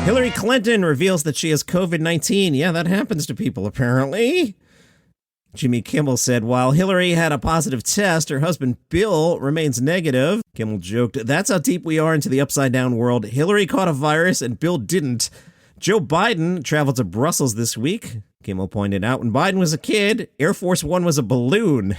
Hillary Clinton reveals that she has COVID-19. Yeah, that happens to people, apparently. Jimmy Kimmel said while Hillary had a positive test, her husband Bill remains negative. Kimmel joked, "That's how deep we are into the upside-down world. Hillary caught a virus and Bill didn't." Joe Biden traveled to Brussels this week. Kimmel pointed out, when Biden was a kid, Air Force One was a balloon.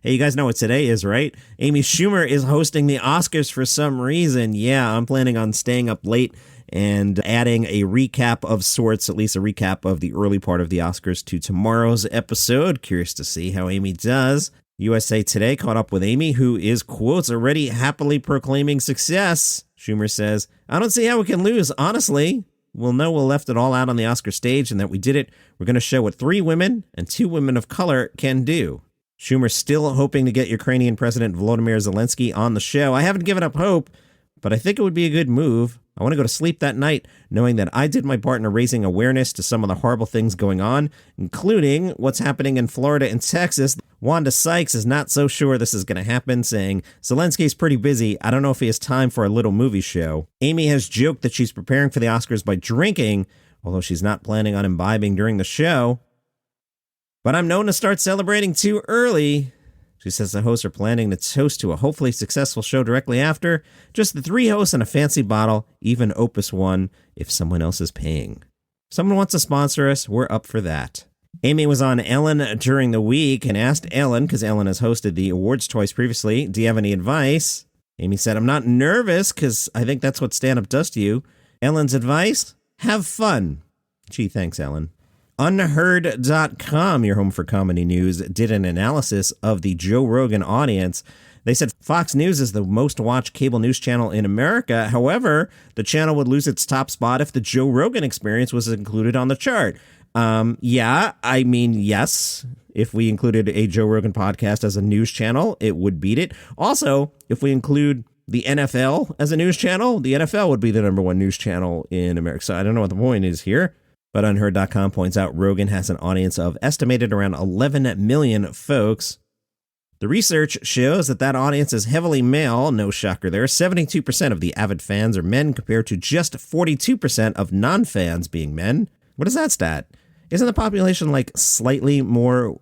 Hey, you guys know what today is, right? Amy Schumer is hosting the Oscars for some reason. Yeah, I'm planning on staying up late and adding a recap of sorts, at least a recap of the early part of the Oscars to tomorrow's episode. Curious to see how Amy does. USA Today caught up with Amy, who is, quotes, already happily proclaiming success. Schumer says, "I don't see how we can lose, honestly. We'll know we'll left it all out on the Oscar stage and that we did it. We're going to show what 3 women and 2 women of color can do." Schumer's still hoping to get Ukrainian President Volodymyr Zelensky on the show. I haven't given up hope, but I think it would be a good move. I want to go to sleep that night knowing that I did my part in raising awareness to some of the horrible things going on, including what's happening in Florida and Texas. Wanda Sykes is not so sure this is going to happen, saying, "Zelensky's pretty busy. I don't know if he has time for a little movie show." Amy has joked that she's preparing for the Oscars by drinking, although she's not planning on imbibing during the show. "But I'm known to start celebrating too early." She says the hosts are planning to toast to a hopefully successful show directly after. Just the 3 hosts and a fancy bottle, even Opus One, if someone else is paying. If someone wants to sponsor us, we're up for that. Amy was on Ellen during the week and asked Ellen, because Ellen has hosted the awards twice previously, "Do you have any advice?" Amy said, "I'm not nervous, because I think that's what stand-up does to you." Ellen's advice? Have fun. Gee, thanks, Ellen. Unheard.com, your home for comedy news, did an analysis of the Joe Rogan audience. They said Fox News is the most watched cable news channel in America. However, the channel would lose its top spot if the Joe Rogan Experience was included on the chart. Yes. If we included a Joe Rogan podcast as a news channel, it would beat it. Also, if we include the NFL as a news channel, the NFL would be the #1 news channel in America. So I don't know what the point is here. But Unheard.com points out Rogan has an audience of estimated around 11 million folks. The research shows that audience is heavily male. No shocker there. 72% of the avid fans are men compared to just 42% of non-fans being men. What is that stat? Isn't the population like slightly more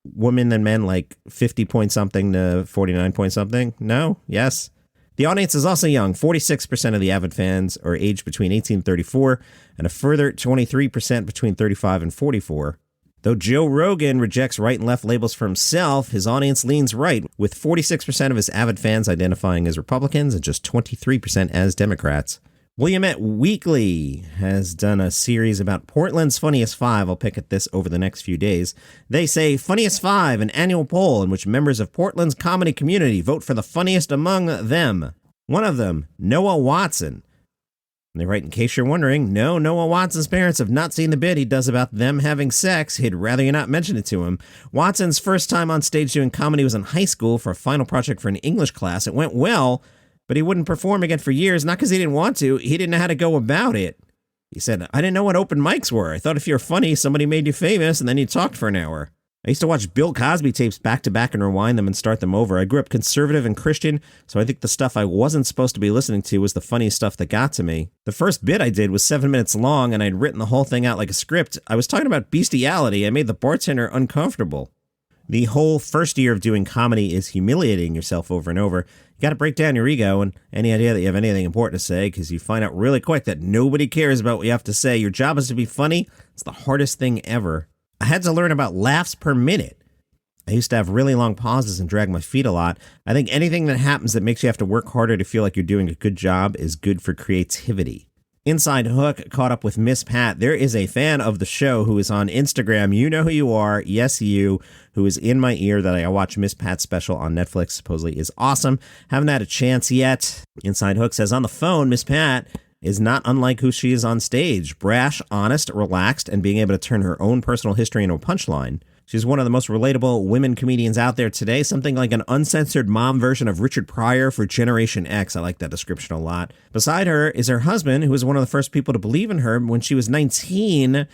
women than men, like 50 point something to 49 point something? No? Yes? The audience is also young. 46% of the avid fans are aged between 18 and 34, and a further 23% between 35 and 44. Though Joe Rogan rejects right and left labels for himself, his audience leans right, with 46% of his avid fans identifying as Republicans and just 23% as Democrats. Willamette Weekly has done a series about Portland's Funniest Five. I'll pick at this over the next few days. They say Funniest Five, an annual poll in which members of Portland's comedy community vote for the funniest among them. One of them, Noah Watson. And they write, in case you're wondering, no, Noah Watson's parents have not seen the bit he does about them having sex. He'd rather you not mention it to him. Watson's first time on stage doing comedy was in high school for a final project for an English class. It went well, but he wouldn't perform again for years, not because he didn't want to. He didn't know how to go about it. He said, "I didn't know what open mics were. I thought if you're funny, somebody made you famous, and then you talked for an hour. I used to watch Bill Cosby tapes back to back and rewind them and start them over. I grew up conservative and Christian, so I think the stuff I wasn't supposed to be listening to was the funny stuff that got to me. The first bit I did was 7 minutes long, and I'd written the whole thing out like a script. I was talking about bestiality. I made the bartender uncomfortable." The whole first year of doing comedy is humiliating yourself over and over. You got to break down your ego and any idea that you have anything important to say, because you find out really quick that nobody cares about what you have to say. Your job is to be funny. It's the hardest thing ever. I had to learn about laughs per minute. I used to have really long pauses and drag my feet a lot. I think anything that happens that makes you have to work harder to feel like you're doing a good job is good for creativity. Inside Hook caught up with Miss Pat. There is a fan of the show who is on Instagram. You know who you are. Yes, you, who is in my ear that I watch Miss Pat's special on Netflix. Supposedly is awesome. Haven't had a chance yet. Inside Hook says on the phone, Miss Pat is not unlike who she is on stage. Brash, honest, relaxed, and being able to turn her own personal history into a punchline. She's one of the most relatable women comedians out there today, something like an uncensored mom version of Richard Pryor for Generation X. I like that description a lot. Beside her is her husband, who was one of the first people to believe in her when she was 19.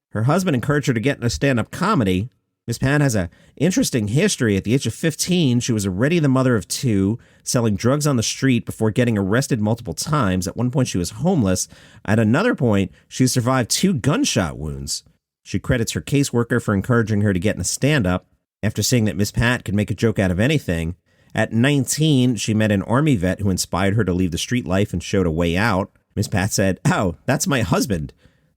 Her husband encouraged her to get into stand-up comedy. Miss Pat has a interesting history. At the age of 15, she was already the mother of two, selling drugs on the street before getting arrested multiple times. At one point, she was homeless. At another point, she survived 2 gunshot wounds. She credits her caseworker for encouraging her to get in a stand-up. After seeing that Miss Pat could make a joke out of anything, at 19, she met an Army vet who inspired her to leave the street life and showed a way out. Miss Pat said, "Oh, that's my husband.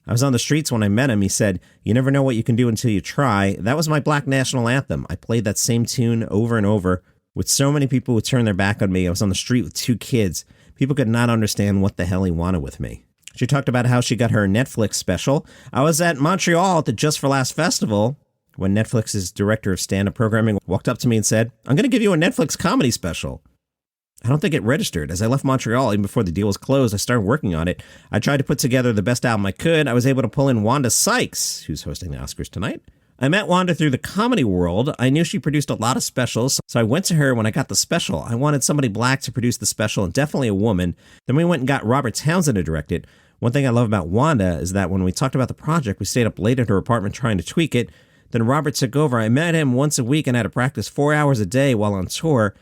I was on the streets when I met him. He said, 'You never know what you can do until you try.' That was my Black national anthem. I played that same tune over and over with so many people who turned their back on me. I was on the street with 2 kids. People could not understand what the hell he wanted with me." She talked about how she got her Netflix special. "I was at Montreal at the Just for Laughs festival when Netflix's director of stand-up programming walked up to me and said, 'I'm going to give you a Netflix comedy special.' I don't think it registered. As I left Montreal, even before the deal was closed, I started working on it. I tried to put together the best album I could. I was able to pull in Wanda Sykes, who's hosting the Oscars tonight. I met Wanda through the comedy world. I knew she produced a lot of specials, so I went to her when I got the special. I wanted somebody black to produce the special, and definitely a woman. Then we went and got Robert Townsend to direct it. One thing I love about Wanda is that when we talked about the project, we stayed up late at her apartment trying to tweak it. Then Robert took over. I met him once a week and had to practice 4 hours a day while on tour.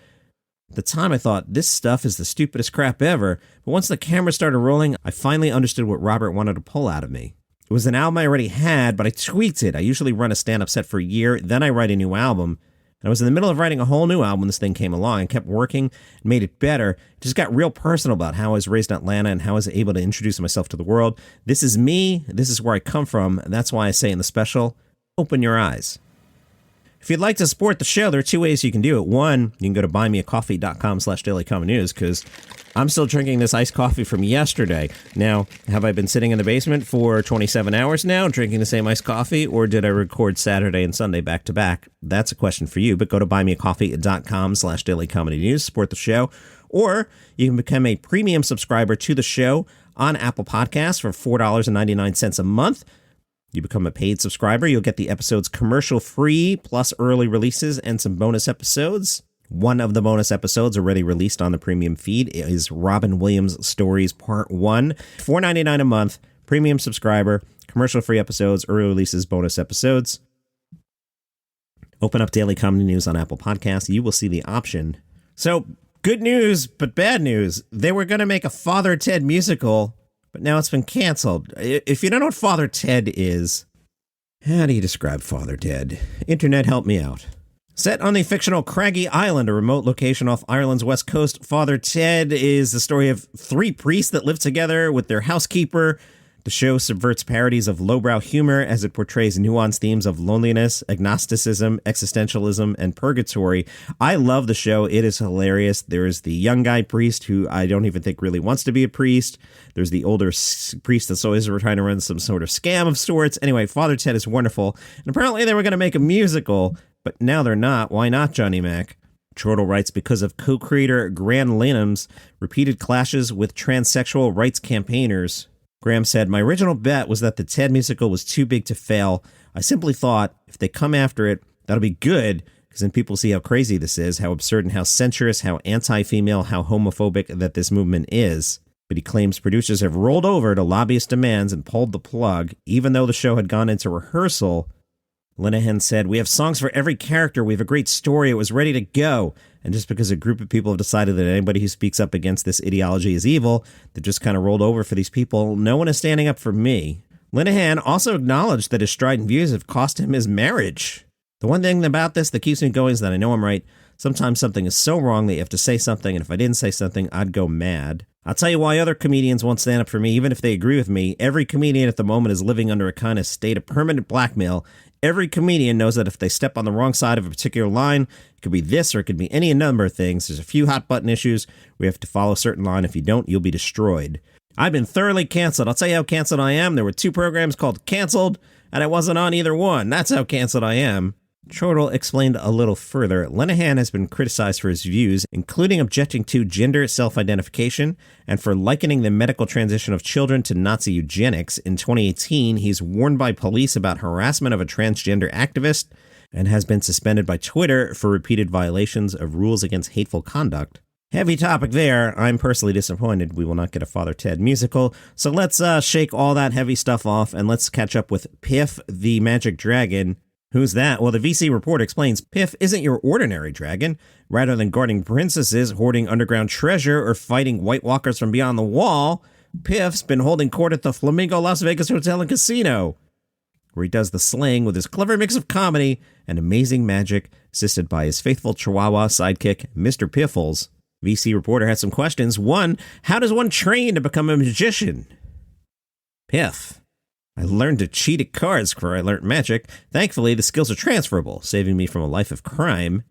At the time, I thought, this stuff is the stupidest crap ever. But once the camera started rolling, I finally understood what Robert wanted to pull out of me. It was an album I already had, but I tweaked it. I usually run a stand-up set for a year, then I write a new album. And I was in the middle of writing a whole new album when this thing came along. I kept working and made it better. It just got real personal about how I was raised in Atlanta and how I was able to introduce myself to the world. This is me. This is where I come from. And that's why I say in the special, open your eyes." If you'd like to support the show, there are 2 ways you can do it. One, you can go to buymeacoffee.com/dailycomedynews because I'm still drinking this iced coffee from yesterday. Now, have I been sitting in the basement for 27 hours now drinking the same iced coffee, or did I record Saturday and Sunday back to back? That's a question for you, but go to buymeacoffee.com/dailycomedynews, support the show, or you can become a premium subscriber to the show on Apple Podcasts for $4.99 a month. You become a paid subscriber, you'll get the episodes commercial-free, plus early releases and some bonus episodes. One of the bonus episodes already released on the premium feed is Robin Williams Stories Part 1. $4.99 a month, premium subscriber, commercial-free episodes, early releases, bonus episodes. Open up Daily Comedy News on Apple Podcasts. You will see the option. So, good news, but bad news. They were going to make a Father Ted musical, but now it's been canceled. If you don't know what Father Ted is, how do you describe Father Ted? Internet, help me out. Set on the fictional Craggy Island, a remote location off Ireland's west coast, Father Ted is the story of 3 priests that live together with their housekeeper. The show subverts parodies of lowbrow humor as it portrays nuanced themes of loneliness, agnosticism, existentialism, and purgatory. I love the show. It is hilarious. There is the young guy priest who I don't even think really wants to be a priest. There's the older priest that's always trying to run some sort of scam of sorts. Anyway, Father Ted is wonderful. And apparently they were going to make a musical, but now they're not. Why not, Johnny Mac? Chortle writes, because of co-creator Graham Lanham's repeated clashes with transsexual rights campaigners. Graham said, "My original bet was that the Ted musical was too big to fail. I simply thought, if they come after it, that'll be good, because then people see how crazy this is, how absurd and how sensuous, how anti-female, how homophobic that this movement is." But he claims producers have rolled over to lobbyist demands and pulled the plug, even though the show had gone into rehearsal. Linehan said, "We have songs for every character. We have a great story. It was ready to go. And just because a group of people have decided that anybody who speaks up against this ideology is evil, they've just kind of rolled over for these people. No one is standing up for me." Linehan also acknowledged that his strident views have cost him his marriage. "The one thing about this that keeps me going is that I know I'm right. Sometimes something is so wrong that you have to say something, and if I didn't say something, I'd go mad. I'll tell you why other comedians won't stand up for me, even if they agree with me. Every comedian at the moment is living under a kind of state of permanent blackmail. Every comedian knows that if they step on the wrong side of a particular line, it could be this or it could be any number of things. There's a few hot button issues. We have to follow a certain line. If you don't, you'll be destroyed. I've been thoroughly canceled. I'll tell you how canceled I am. There were 2 programs called Canceled, and I wasn't on either one. That's how canceled I am." Chortle explained a little further. Linehan has been criticized for his views, including objecting to gender self-identification and for likening the medical transition of children to Nazi eugenics. In 2018, he's warned by police about harassment of a transgender activist and has been suspended by Twitter for repeated violations of rules against hateful conduct. Heavy topic there. I'm personally disappointed we will not get a Father Ted musical. So let's shake all that heavy stuff off and let's catch up with Piff the Magic Dragon, Who's that? Well, the VC report explains Piff isn't your ordinary dragon. Rather than guarding princesses, hoarding underground treasure, or fighting White Walkers from beyond the wall, Piff's been holding court at the Flamingo Las Vegas Hotel and Casino, where he does the slaying with his clever mix of comedy and amazing magic, assisted by his faithful Chihuahua sidekick, Mr. Piffles. VC reporter had some questions. 1, how does one train to become a magician? Piff: I learned to cheat at cards before I learned magic. Thankfully, the skills are transferable, saving me from a life of crime.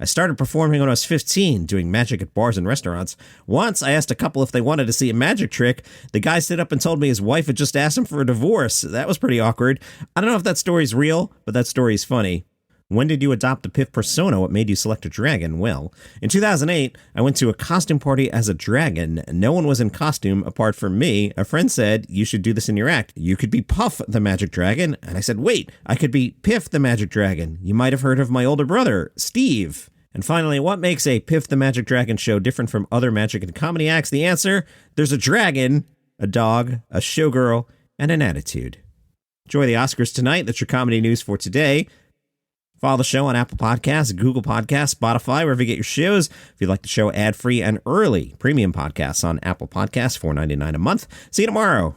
I started performing when I was 15, doing magic at bars and restaurants. Once, I asked a couple if they wanted to see a magic trick. The guy stood up and told me his wife had just asked him for a divorce. That was pretty awkward. I don't know if that story's real, but that story's funny. When did you adopt the Piff persona? What made you select a dragon? Well, in 2008, I went to a costume party as a dragon. No one was in costume apart from me. A friend said, you should do this in your act. You could be Puff the Magic Dragon. And I said, wait, I could be Piff the Magic Dragon. You might have heard of my older brother, Steve. And finally, what makes a Piff the Magic Dragon show different from other magic and comedy acts? The answer, there's a dragon, a dog, a showgirl, and an attitude. Enjoy the Oscars tonight. That's your comedy news for today. Follow the show on Apple Podcasts, Google Podcasts, Spotify, wherever you get your shows. If you'd like the show ad-free and early, premium podcasts on Apple Podcasts, $4.99 a month. See you tomorrow.